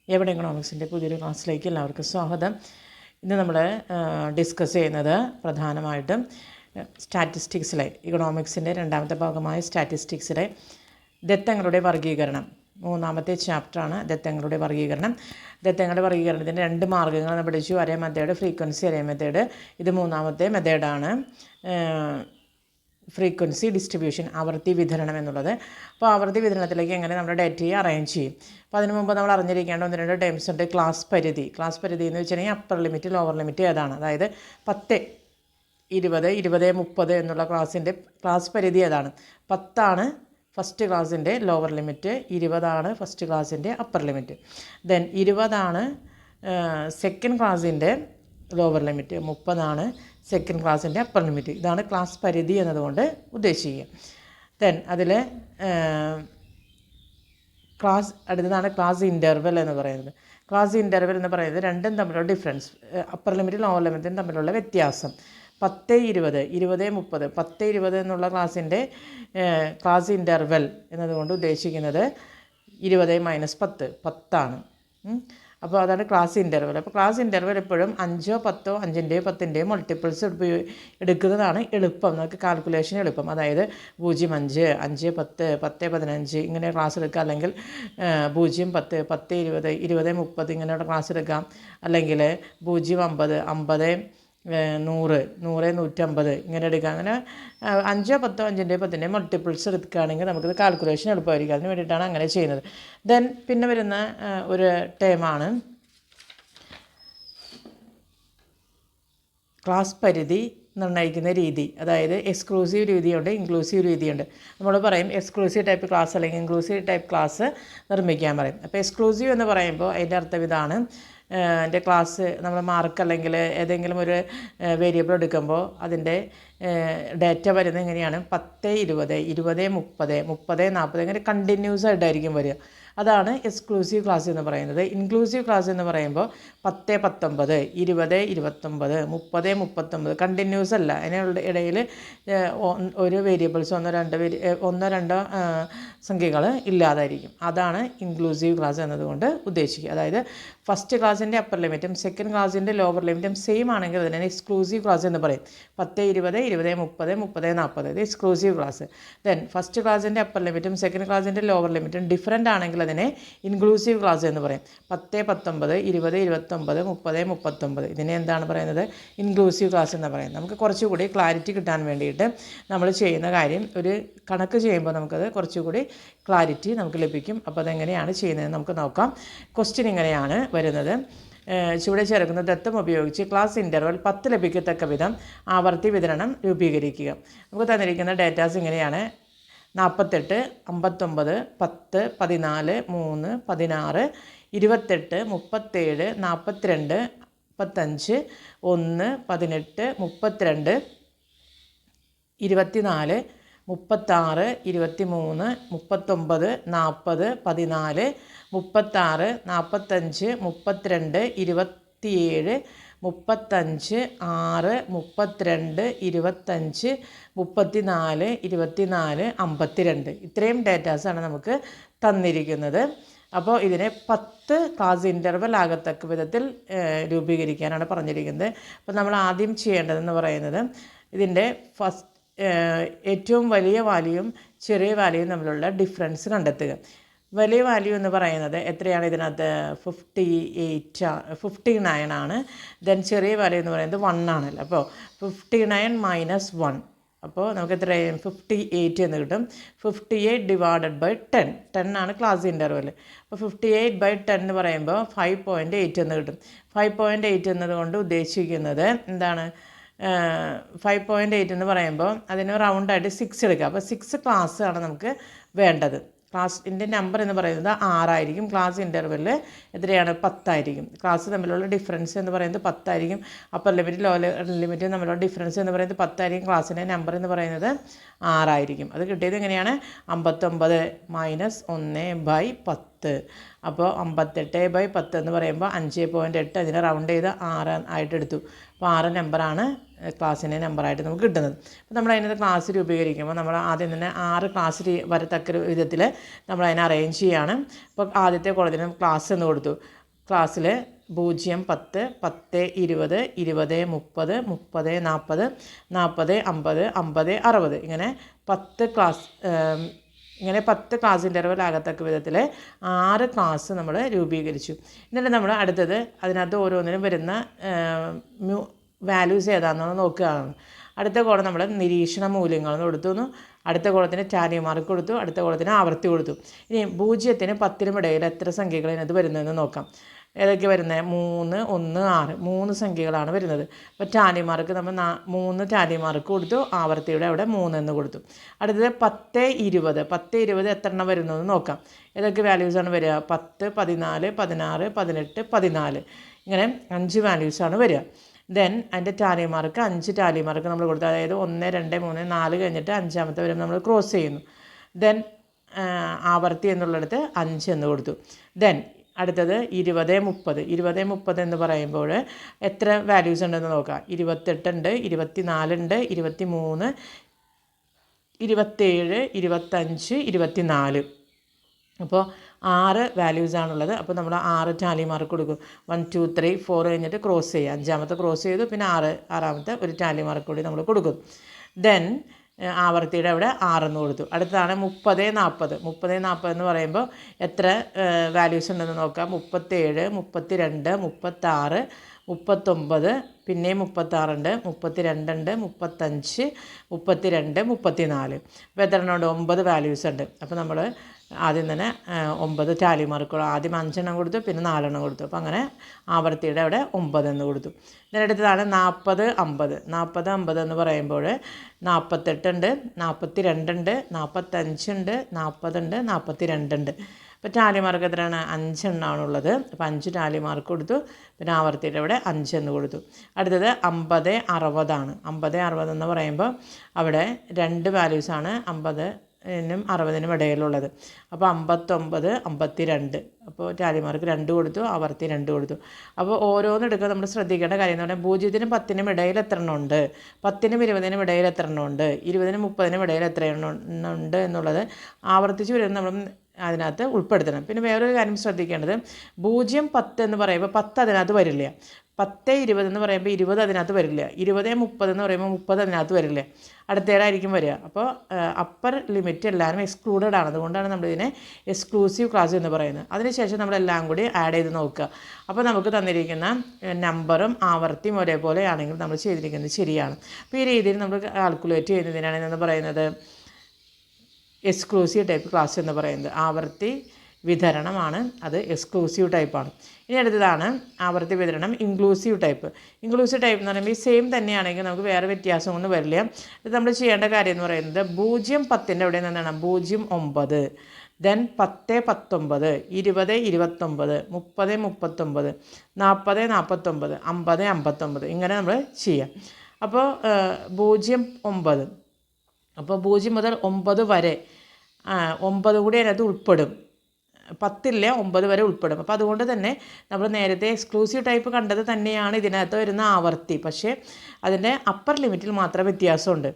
എവിടെ എക്കണോമിക്സിൻ്റെ പുതിയൊരു ക്ലാസ്സിലേക്ക് എല്ലാവർക്കും സ്വാഗതം. ഇന്ന് നമ്മൾ ഡിസ്കസ് ചെയ്യുന്നത് പ്രധാനമായിട്ടും സ്റ്റാറ്റിസ്റ്റിക്സിലെ ഇക്കണോമിക്സിൻ്റെ രണ്ടാമത്തെ ഭാഗമായ സ്റ്റാറ്റിസ്റ്റിക്സിലെ ദത്തങ്ങളുടെ വർഗീകരണം, മൂന്നാമത്തെ ചാപ്റ്ററാണ് ദത്തങ്ങളുടെ വർഗീകരണം. ദത്തങ്ങളുടെ വർഗീകരണത്തിൻ്റെ രണ്ട് മാർഗ്ഗങ്ങൾ നമ്മൾ പഠിച്ചു. അരേ മെത്തേഡ്, ഫ്രീക്വൻസി അരേ മെത്തേഡ്. ഇത് മൂന്നാമത്തെ മെത്തേഡാണ്, ഫ്രീക്വൻസി ഡിസ്ട്രിബ്യൂഷൻ, ആവർത്തി വിതരണം എന്നുള്ളത്. അപ്പോൾ ആവർത്തി വിതരണത്തിലേക്ക് എങ്ങനെ നമ്മുടെ ഡേറ്റയെ അറേഞ്ച് ചെയ്യും. അപ്പോൾ അതിന് മുമ്പ് നമ്മൾ അറിഞ്ഞിരിക്കേണ്ട ഒന്ന് രണ്ട് ടേംസ് ഉണ്ട്. ക്ലാസ് പരിധി എന്ന് വെച്ചിട്ടുണ്ടെങ്കിൽ അപ്പർ ലിമിറ്റ്, ലോവർ ലിമിറ്റ് ഏതാണ്, അതായത് 10, 20, 20, 30 എന്നുള്ള ക്ലാസ് പരിധി ഏതാണ്. 10 ഫസ്റ്റ് ക്ലാസ്സിൻ്റെ ലോവർ ലിമിറ്റ്, 20 ഫസ്റ്റ് ക്ലാസ്സിൻ്റെ അപ്പർ ലിമിറ്റ്. ദെൻ 20 സെക്കൻഡ് ക്ലാസ്സിൻ്റെ ലോവർ ലിമിറ്റ്, 30 സെക്കൻഡ് ക്ലാസ്സിൻ്റെ അപ്പർ ലിമിറ്റ്. ഇതാണ് ക്ലാസ് പരിധി എന്നതുകൊണ്ട് ഉദ്ദേശിക്കുക. ദെൻ അതിൽ അടുത്തതാണ് ക്ലാസ് ഇൻ്റർവെൽ എന്ന് പറയുന്നത്. ക്ലാസ് ഇൻ്റർവെൽ എന്ന് പറയുന്നത് രണ്ടും തമ്മിലുള്ള ഡിഫറൻസ്, അപ്പർ ലിമിറ്റും ലോവർ ലിമിറ്റും തമ്മിലുള്ള വ്യത്യാസം. 10, 20, 20, 30, 10, 20 എന്നുള്ള ക്ലാസ് ഇൻ്റർവെൽ എന്നതുകൊണ്ട് ഉദ്ദേശിക്കുന്നത് 20 - 10, 10. അപ്പോൾ അതാണ് ക്ലാസ് ഇൻ്റർവെൽ. അപ്പോൾ ക്ലാസ് ഇൻ്റർവെൽ എപ്പോഴും 5, 10, 5-ൻ്റെയോ 10-ൻ്റെയോ മൾട്ടിപ്പിൾസ് എടുക്കുന്നതാണ് എളുപ്പം, നമുക്ക് കാൽക്കുലേഷൻ എളുപ്പം. അതായത് 0, 5, 5, 10, 10, 15 ഇങ്ങനെ ക്ലാസ് എടുക്കാം. അല്ലെങ്കിൽ 0, 10, 10, 20, 20, 30 ഇങ്ങനെയുള്ള ക്ലാസ് എടുക്കാം. അല്ലെങ്കിൽ 0, 50, 50, 100, 100, 150 ഇങ്ങനെ എടുക്കാം. അങ്ങനെ 5, 10, 5-ൻ്റെയോ 10-ൻ്റെയോ മൾട്ടിപ്പിൾസ് എടുക്കുകയാണെങ്കിൽ നമുക്കിത് കാൽക്കുലേഷൻ എളുപ്പമായിരിക്കും. അതിന് വേണ്ടിയിട്ടാണ് അങ്ങനെ ചെയ്യുന്നത്. ദെൻ പിന്നെ വരുന്ന ഒരു ടേമാണ് ക്ലാസ് പരിധി നിർണ്ണയിക്കുന്ന രീതി. അതായത് എക്സ്ക്ലൂസീവ് രീതിയുണ്ട്, ഇൻക്ലൂസീവ് രീതിയുണ്ട്. നമ്മൾ പറയും എക്സ്ക്ലൂസീവ് ടൈപ്പ് ക്ലാസ് അല്ലെങ്കിൽ ഇൻക്ലൂസീവ് ടൈപ്പ് ക്ലാസ് നിർമ്മിക്കാൻ പറയും. അപ്പോൾ എക്സ്ക്ലൂസീവ് എന്ന് പറയുമ്പോൾ അതിൻ്റെ അർത്ഥം ഇതാണ്. എൻ്റെ ക്ലാസ് നമ്മൾ മാർക്ക് അല്ലെങ്കിൽ ഏതെങ്കിലും ഒരു വേരിയബിൾ എടുക്കുമ്പോൾ അതിൻ്റെ ഡേറ്റ വരുന്നത് എങ്ങനെയാണ്, 10, 20, 20, 30, 30, 40 ഇങ്ങനെ കണ്ടിന്യൂസ് ആയിട്ടായിരിക്കും വരിക. അതാണ് എക്സ്ക്ലൂസീവ് ക്ലാസ് എന്ന് പറയുന്നത്. ഇൻക്ലൂസീവ് ക്ലാസ് എന്ന് പറയുമ്പോൾ 10, 19, 20, 29, 30, 39 കണ്ടിന്യൂസ് അല്ല. അതിനുള്ള ഇടയിൽ ഒരു വേരിയബിൾസ് ഒന്നോ രണ്ടോ സംഖ്യകൾ ഇല്ലാതായിരിക്കും. അതാണ് ഇൻക്ലൂസീവ് ക്ലാസ് എന്നതുകൊണ്ട് ഉദ്ദേശിക്കുക. അതായത് ഫസ്റ്റ് ക്ലാസ്സിൻ്റെ അപ്പർ ലിമിറ്റും സെക്കൻഡ് ക്ലാസ്സിൻ്റെ ലോവർ ലിമിറ്റും സെയിം ആണെങ്കിൽ അതിനെ എക്സ്ക്ലൂസീവ് ക്ലാസ് എന്ന് പറയും. 10, 20, 20, 30, 30, 40 ഇത് എക്സ്ക്ലൂസീവ് ക്ലാസ്. ദെൻ ഫസ്റ്റ് ക്ലാസ്സിൻ്റെ അപ്പർ ലിമിറ്റും സെക്കൻഡ് ക്ലാസ്സിൻ്റെ ലോവർ ലിമിറ്റും ഡിഫറൻ്റ് ആണെങ്കിൽ അതിനെ ഇൻക്ലൂസീവ് ക്ലാസ് എന്ന് പറയും. 10, 19, 20, 29, 30, 39 ഇതിനെ എന്താണ് പറയുന്നത്, ഇൻക്ലൂസീവ് ക്ലാസ് എന്ന് പറയുന്നത്. നമുക്ക് കുറച്ചുകൂടി ക്ലാരിറ്റി കിട്ടാൻ വേണ്ടിയിട്ട് നമ്മൾ ചെയ്യുന്ന കാര്യം, ഒരു കണക്ക് ചെയ്യുമ്പോൾ നമുക്കത് കുറച്ചുകൂടി ക്ലാരിറ്റി നമുക്ക് ലഭിക്കും. അപ്പോൾ അതെങ്ങനെയാണ് ചെയ്യുന്നതെന്ന് നമുക്ക് നോക്കാം. ക്വസ്റ്റ്യൻ ഇങ്ങനെയാണ് വരുന്നത്. ചുവടെ ചേർക്കുന്ന ദത്തം ഉപയോഗിച്ച് ക്ലാസ് ഇൻ്റർവൽ 10 ലഭിക്കത്തക്ക വിധം ആവർത്തി വിതരണം രൂപീകരിക്കുക. നമുക്ക് തന്നിരിക്കുന്ന ഡേറ്റാസ് ഇങ്ങനെയാണ്: 48, 59, 10, 14, 3, 16, 28, 37, 42, 35, 1, 18, 32, 24, 36, 23, 39, 40, 14, 36, 45, 32, 27, 35, 6, 32, 25, 34, 24, 52 ഇത്രയും ഡേറ്റാസാണ് നമുക്ക് തന്നിരിക്കുന്നത്. അപ്പോൾ ഇതിനെ 10 ക്ലാസ് ഇൻ്റർവൽ ആകത്തക്ക വിധത്തിൽ രൂപീകരിക്കാനാണ് പറഞ്ഞിരിക്കുന്നത്. അപ്പോൾ നമ്മൾ ആദ്യം ചെയ്യേണ്ടതെന്ന് പറയുന്നത് ഇതിൻ്റെ ഏറ്റവും വലിയ വാല്യൂയും ചെറിയ വാല്യൂയും തമ്മിലുള്ള ഡിഫറൻസ് കണ്ടെത്തുക. വലിയ വാല്യൂ എന്ന് പറയുന്നത് എത്രയാണ്, ഇതിനകത്ത് 59 ആണ്. ദെൻ ചെറിയ വാല്യൂ എന്ന് പറയുന്നത് 1 ആണല്ലോ. അപ്പോൾ 59 - 1 അപ്പോൾ നമുക്ക് എത്രയും 58 എന്ന് കിട്ടും. 58 / 10, 10 ആണ് ക്ലാസ് ഇൻ്റർവെൽ. അപ്പോൾ 58/10 എന്ന് പറയുമ്പോൾ 5.8 എന്ന് കിട്ടും. 5.8 എന്നതുകൊണ്ട് ഉദ്ദേശിക്കുന്നത് എന്താണ്, 5.8 എന്ന് പറയുമ്പോൾ അതിന് റൗണ്ടായിട്ട് 6 എടുക്കുക. അപ്പോൾ 6 ക്ലാസ് ആണ് നമുക്ക് വേണ്ടത്. ക്ലാസിൻ്റെ നമ്പർ എന്ന് പറയുന്നത് 6 ആയിരിക്കും. ക്ലാസ് ഇൻ്റർവെൽ എത്രയാണ്, 10 ആയിരിക്കും. ക്ലാസ് തമ്മിലുള്ള ഡിഫറൻസ് എന്ന് പറയുന്നത് 10 ആയിരിക്കും. അപ്പർ ലിമിറ്റ് ലോവർ ലിമിറ്റ് തമ്മിലുള്ള ഡിഫറൻസ് എന്ന് പറയുന്നത് 10 ആയിരിക്കും. ക്ലാസ്സിൻ്റെ നമ്പർ എന്ന് പറയുന്നത് 6 ആയിരിക്കും. അത് കിട്ടിയത് എങ്ങനെയാണ്, 59 - 1/10 10. അപ്പോൾ 58/10 എന്ന് പറയുമ്പോൾ 5.8 അതിനെ റൗണ്ട് ചെയ്ത് 6 ആയിട്ട് എടുത്തു. അപ്പോൾ 6 നമ്പറാണ് ക്ലാസ്സിൻ്റെ നമ്പറായിട്ട് നമുക്ക് കിട്ടുന്നത്. അപ്പോൾ നമ്മൾ അതിനകത്ത് ക്ലാസ് രൂപീകരിക്കുമ്പോൾ നമ്മൾ ആദ്യം തന്നെ 6 ക്ലാസ് വരത്തക്ക വിധത്തിൽ നമ്മൾ അതിനെ അറേഞ്ച് ചെയ്യുകയാണ്. അപ്പോൾ ആദ്യത്തെ കോളത്തിന് ക്ലാസ് എന്ന് കൊടുത്തു. ക്ലാസ്സിൽ 0, 10, 10, 20, 20, 30, 30, 40, 40, 50, 50, 60 ഇങ്ങനെ 10 ക്ലാസ് ഇങ്ങനെ 10 ക്ലാസ് ഇൻ്റർവൽ ആകത്തക്ക വിധത്തിൽ 6 ക്ലാസ് നമ്മൾ രൂപീകരിച്ചു. എന്നിട്ട് നമ്മൾ അടുത്തത് അതിനകത്ത് ഓരോന്നിനും വരുന്ന വാല്യൂസ് ഏതാണെന്ന് നോക്കുകയാണ്. അടുത്ത കോളം നമ്മൾ നിരീക്ഷണ മൂല്യങ്ങളെന്ന് കൊടുത്തു. അടുത്ത കോളത്തിന് ടാലി മാർക്ക് കൊടുത്തു. അടുത്ത കോളത്തിന് ആവർത്തി കൊടുത്തു. ഇനി 0-നും 10-നും ഇടയിൽ എത്ര സംഖ്യകൾ ഇതിനകത്ത് വരുന്നതെന്ന് നോക്കാം. ഏതൊക്കെ വരുന്നത്? 3, 1, 6 3 സംഖ്യകളാണ് വരുന്നത്. അപ്പോൾ ടാലി മാർക്ക് നമ്മൾ 3 ടാലി മാർക്ക് കൊടുത്തു. ആവർത്തിയുടെ അവിടെ 3 എന്ന് കൊടുത്തു. അടുത്തത് 10, 20 10, 20 എത്ര എണ്ണം വരുന്നതെന്ന് നോക്കാം. ഏതൊക്കെ വാല്യൂസാണ് വരിക? 10, 14, 16, 18, 14 ഇങ്ങനെ 5 വാല്യൂസാണ് വരിക. ദെൻ അതിൻ്റെ ടാലി മാർക്ക് 5 ടാലി മാർക്ക് നമ്മൾ കൊടുത്തു. അതായത് 1, 2, 3, 4 കഴിഞ്ഞിട്ട് 5-ാമത്തെ വരുമ്പോൾ നമ്മൾ ക്രോസ് ചെയ്യുന്നു. ദെൻ ആവർത്തി എന്നുള്ളിടത്ത് 5 എന്ന് കൊടുത്തു. ദെൻ അടുത്തത് 20, 30 20, 30 എന്ന് പറയുമ്പോൾ എത്ര വാല്യൂസ് ഉണ്ടെന്ന് നോക്കാം. 28 ഉണ്ട്, 24 ഉണ്ട്, 23, 27, 25, 24. അപ്പോൾ 6 വാല്യൂസാണുള്ളത്. അപ്പോൾ നമ്മൾ 6 ടാലി മാർക്ക് കൊടുക്കും. 1, 2, 3, 4 കഴിഞ്ഞിട്ട് ക്രോസ് ചെയ്യുക. 5-ാമത്തെ ക്രോസ് ചെയ്തു. പിന്നെ 6-ാമത്തെ ഒരു ടാലി മാർക്ക് കൂടി നമ്മൾ കൊടുക്കും. ദെൻ ആവർത്തിയുടെ അവിടെ 6 എന്ന് കൊടുത്തു. അടുത്തതാണ് 30, 40 30, 40 എന്ന് പറയുമ്പോൾ എത്ര വാല്യൂസ് ഉണ്ടെന്ന് നോക്കാം. 37, 32, 36, 39 പിന്നെയും 36 ഉണ്ട്, 32 ഉണ്ട്, 35, 32, 34. അപ്പോൾ എത്ര എണ്ണം ഉണ്ട്? 9 വാല്യൂസ് ഉണ്ട്. അപ്പോൾ നമ്മൾ ആദ്യം തന്നെ 9 ടാലി മാർക്കുകൾ ആദ്യം 5 എണ്ണം കൊടുത്തു, പിന്നെ 4 എണ്ണം കൊടുത്തു. അപ്പോൾ അങ്ങനെ ആവർത്തിയുടെ അവിടെ 9 എന്ന് കൊടുത്തു. ഇതിനടുത്തതാണ് 40, 50 40, 50 എന്ന് പറയുമ്പോൾ 48 ഉണ്ട്, 42 ഉണ്ട്, 45 ഉണ്ട്, 40 ഉണ്ട്, 42 ഉണ്ട്. അപ്പോൾ ടാലി മാർക്ക് എത്രയാണ്? 5 എണ്ണമാണുള്ളത്. അപ്പോൾ 5 ടാലി മാർക്ക് കൊടുത്തു. പിന്നെ ആവർത്തിയുടെ അവിടെ 5 എന്ന് കൊടുത്തു. അടുത്തത് 50, 60 ആണ്. 50, 60 എന്ന് പറയുമ്പോൾ അവിടെ 2 വാല്യൂസാണ് 50-നും 60-നും ഇടയിലുള്ളത്. അപ്പോൾ 59, 52. അപ്പോൾ ടാലി മാർക്ക് 2 കൊടുത്തു, ആവർത്തി 2 കൊടുത്തു. അപ്പോൾ ഓരോന്നെടുക്കുക നമ്മൾ ശ്രദ്ധിക്കേണ്ട കാര്യം എന്ന് പറഞ്ഞാൽ 0-നും 10-നും ഇടയിൽ എത്ര എണ്ണം ഉണ്ട്, 10-നും 20-നും ഇടയിൽ എത്ര എണ്ണം ഉണ്ട്, 20-നും 30-നും ഇടയിൽ എത്ര എണ്ണം ഉണ്ട് എന്നുള്ളത് ആവർത്തിച്ച് വരുന്നത് നമ്മൾ അതിനകത്ത് ഉൾപ്പെടുത്തണം. പിന്നെ വേറൊരു കാര്യം ശ്രദ്ധിക്കേണ്ടത് 0, 10 എന്ന് പറയുമ്പോൾ 10 അതിനകത്ത് വരില്ല. 10, 20 എന്ന് പറയുമ്പോൾ 20 അതിനകത്ത് വരില്ല. 20, 30 എന്ന് പറയുമ്പോൾ 30 അതിനകത്ത് വരില്ല. അടുത്തേടായിരിക്കും വരിക. അപ്പോൾ അപ്പർ ലിമിറ്റ് എല്ലാവരും എക്സ്ക്ലൂഡഡ് ആണ്. അതുകൊണ്ടാണ് നമ്മളിതിനെ എക്സ്ക്ലൂസീവ് ക്ലാസ് എന്ന് പറയുന്നത്. അതിനുശേഷം നമ്മളെല്ലാം കൂടി ആഡ് ചെയ്ത് നോക്കുക. അപ്പോൾ നമുക്ക് തന്നിരിക്കുന്ന നമ്പറും ആവർത്തിയും ഒരേപോലെ ആണെങ്കിൽ നമ്മൾ ചെയ്തിരിക്കുന്നത് ശരിയാണ്. അപ്പോൾ ഈ രീതിയിൽ നമ്മൾ കാൽക്കുലേറ്റ് ചെയ്യുന്നതിനാണ് എന്ന് പറയുന്നത് എക്സ്ക്ലൂസീവ് ടൈപ്പ് ക്ലാസ് എന്ന് പറയുന്നത്. ആവർത്തി വിതരണമാണ്, അത് എക്സ്ക്ലൂസീവ് ടൈപ്പാണ്. ഇനി അടുത്തതാണ് ആവർത്തി വിതരണം ഇൻക്ലൂസീവ് ടൈപ്പ്. ഇൻക്ലൂസീവ് ടൈപ്പ് എന്ന് പറയുമ്പോൾ ഈ സെയിം തന്നെയാണെങ്കിൽ നമുക്ക് വേറെ വ്യത്യാസമൊന്നും വരില്ല. ഇത് നമ്മൾ ചെയ്യേണ്ട കാര്യം എന്ന് പറയുന്നത് 0, 10-ൻ്റെ അവിടെ നിന്നാണ് 0, 9 ദെൻ 10, 19 20, 29 30, 39 40, 49 50, 59 ഇങ്ങനെ നമ്മൾ ചെയ്യാം. അപ്പോൾ 0, 9 അപ്പോൾ 0 മുതൽ 9 വരെ 9 കൂടി അതിനകത്ത് ഉൾപ്പെടും. 10-ലെ 9 വരെ ഉൾപ്പെടും. അപ്പോൾ അതുകൊണ്ട് തന്നെ നമ്മൾ നേരത്തെ എക്സ്ക്ലൂസീവ് ടൈപ്പ് കണ്ടത് തന്നെയാണ് ഇതിനകത്ത് വരുന്ന ആവർത്തി. പക്ഷേ അതിൻ്റെ അപ്പർ ലിമിറ്റിൽ മാത്രം വ്യത്യാസമുണ്ട്.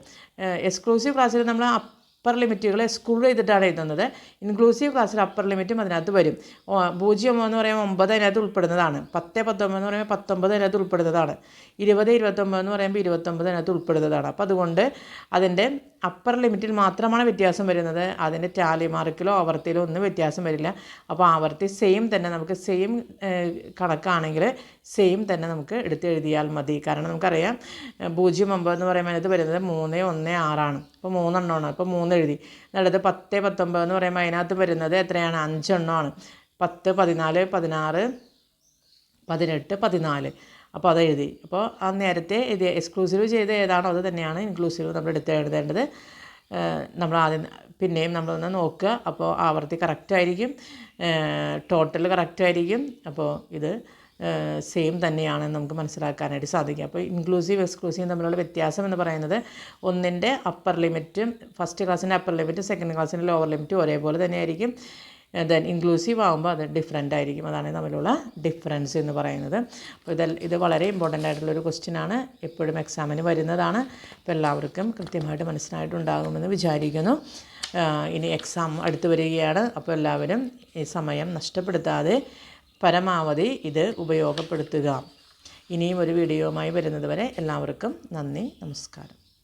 എക്സ്ക്ലൂസീവ് ക്ലാസ്സിൽ നമ്മൾ അപ്പർ ലിമിറ്റുകൾ എക്സ്ക്ലൂഡ് ചെയ്തിട്ടാണ് എഴുതുന്നത്. ഇൻക്ലൂസീവ് ക്ലാസ്സിൽ അപ്പർ ലിമിറ്റും അതിനകത്ത് വരും. 0 എന്ന് പറയുമ്പോൾ 9 അതിനകത്ത് ഉൾപ്പെടുന്നതാണ്. 10, 19 എന്ന് പറയുമ്പോൾ 19 അതിനകത്ത് ഉൾപ്പെടുന്നതാണ്. 20, 29 എന്ന് പറയുമ്പോൾ 29 അതിനകത്ത് ഉൾപ്പെടുന്നതാണ്. അപ്പോൾ അതുകൊണ്ട് അതിൻ്റെ അപ്പർ ലിമിറ്റിൽ മാത്രമാണ് വ്യത്യാസം വരുന്നത്. അതിൻ്റെ ടാലി മാർക്കിലോ ആവർത്തിയിലോ ഒന്നും വ്യത്യാസം വരില്ല. അപ്പോൾ ആവർത്തി സെയിം തന്നെ നമുക്ക് സെയിം കണക്കാണെങ്കിൽ സെയിം തന്നെ നമുക്ക് എടുത്ത് എഴുതിയാൽ മതി. കാരണം നമുക്കറിയാം 0, 9 എന്ന് പറയുമ്പോൾ അതിനകത്ത് വരുന്നത് 3, 1, 6 ആണ്. അപ്പോൾ 3 എണ്ണമാണ്. അപ്പോൾ 3 എഴുതി. അടുത്ത് 10, 19 എന്ന് പറയുമ്പോൾ അതിനകത്ത് വരുന്നത് എത്രയാണ്? 5 എണ്ണമാണ്. 10, 14, 16, 18, 14. അപ്പോൾ അത് എഴുതി. അപ്പോൾ ആ നേരത്തെ ഇത് എക്സ്ക്ലൂസീവ് ചെയ്ത് ഏതാണോ അത് തന്നെയാണ് ഇൻക്ലൂസീവ് നമ്മൾ എടുത്ത് എഴുതേണ്ടത്. നമ്മൾ ആദ്യം പിന്നെയും നമ്മളൊന്ന് നോക്കുക. അപ്പോൾ ആവർത്തി കറക്റ്റായിരിക്കും, ടോട്ടൽ കറക്റ്റായിരിക്കും. അപ്പോൾ ഇത് സെയിം തന്നെയാണെന്ന് നമുക്ക് മനസ്സിലാക്കാനായിട്ട് സാധിക്കും. അപ്പോൾ ഇൻക്ലൂസീവ് എക്സ്ക്ലൂസീവ് തമ്മിലുള്ള വ്യത്യാസം എന്ന് പറയുന്നത് ഒന്നിൻ്റെ അപ്പർ ലിമിറ്റും ഫസ്റ്റ് ക്ലാസ്സിൻ്റെ അപ്പർ ലിമിറ്റും സെക്കൻഡ് ക്ലാസ്സിൻ്റെ ലോവർ ലിമിറ്റും ഒരേപോലെ തന്നെയായിരിക്കും. ദെൻ ഇൻക്ലൂസീവ് ആകുമ്പോൾ അത് ഡിഫറെൻ്റ് ആയിരിക്കും. അതാണ് തമ്മിലുള്ള ഡിഫറൻസ് എന്ന് പറയുന്നത്. അപ്പോൾ ഇത് വളരെ ഇമ്പോർട്ടൻ്റ് ആയിട്ടുള്ളൊരു ക്വസ്റ്റ്യനാണ്, എപ്പോഴും എക്സാമിന് വരുന്നതാണ്. അപ്പോൾ എല്ലാവർക്കും കൃത്യമായിട്ട് മനസ്സിലായിട്ടുണ്ടാകുമെന്ന് വിചാരിക്കുന്നു. ഇനി എക്സാം അടുത്ത് വരികയാണ്. അപ്പോൾ എല്ലാവരും ഈ സമയം നഷ്ടപ്പെടുത്താതെ പരമാവധി ഇത് ഉപയോഗപ്പെടുത്തുക. ഇനിയും ഒരു വീഡിയോയുമായി വരുന്നത് വരെ എല്ലാവർക്കും നന്ദി, നമസ്കാരം.